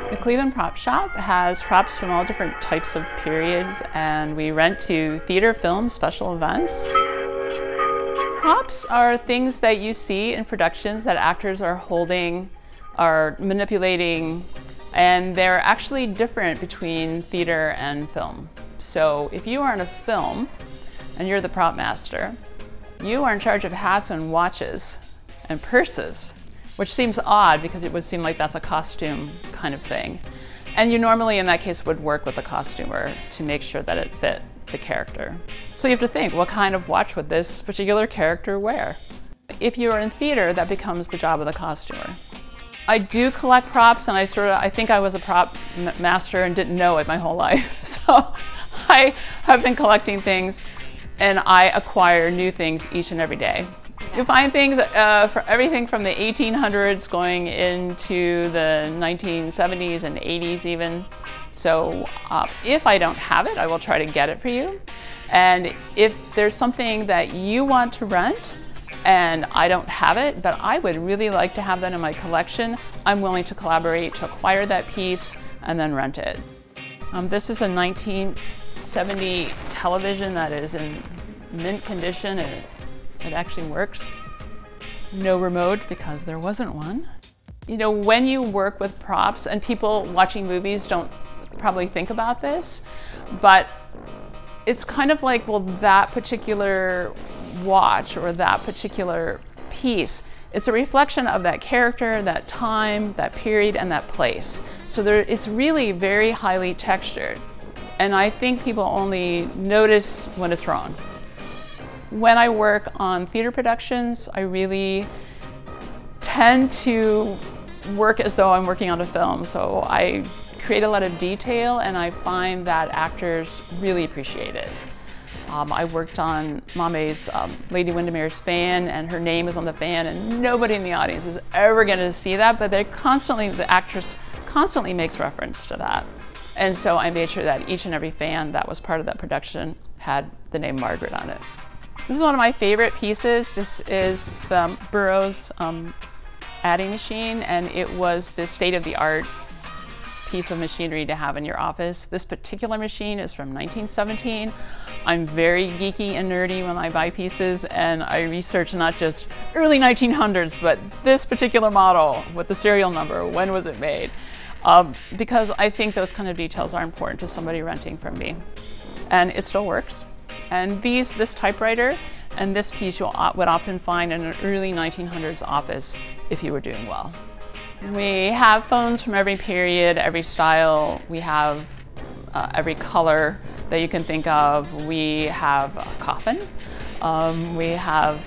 The Cleveland Prop Shop has props from all different types of periods, and we rent to theater, film, special events. Props are things that you see in productions that actors are holding, are manipulating, and they're actually different between theater and film. So if you are in a film and you're the prop master, you are in charge of hats and watches and purses, which seems odd because it would seem like that's a costume kind of thing. And you normally in that case would work with a costumer to make sure that it fit the character. So you have to think, what kind of watch would this particular character wear? If you're in theater, that becomes the job of the costumer. I do collect props, and I think I was a prop master and didn't know it my whole life. So I have been collecting things, and I acquire new things each and every day. You find things, for everything from the 1800s going into the 1970s and 80s even. So if I don't have it, I will try to get it for you. And if there's something that you want to rent and I don't have it, but I would really like to have that in my collection, I'm willing to collaborate to acquire that piece and then rent it. This is a 1970 television that is in mint condition, and it actually works. No remote because there wasn't one. You know, when you work with props, and people watching movies don't probably think about this, but it's kind of like, well, that particular watch or that particular piece, it's a reflection of that character, that time, that period, and that place. So it's really very highly textured. And I think people only notice when it's wrong. When I work on theater productions, I really tend to work as though I'm working on a film. So I create a lot of detail, and I find that actors really appreciate it. I worked on Mame's Lady Windermere's fan, and her name is on the fan, and nobody in the audience is ever going to see that, but the actress constantly makes reference to that. And so I made sure that each and every fan that was part of that production had the name Margaret on it. This is one of my favorite pieces. This is the Burroughs adding machine, and it was the state-of-the-art piece of machinery to have in your office. This particular machine is from 1917. I'm very geeky and nerdy when I buy pieces, and I research not just early 1900s, but this particular model with the serial number, when was it made? Because I think those kind of details are important to somebody renting from me. And it still works. And this typewriter and this piece you would often find in an early 1900s office if you were doing well. We have phones from every period, every style. We have every color that you can think of. We have a coffin. We have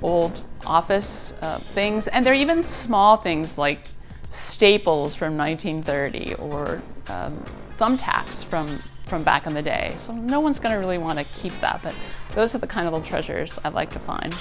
old office things, and there are even small things like staples from 1930 or thumbtacks from back in the day. So no one's going to really want to keep that, but those are the kind of little treasures I like to find.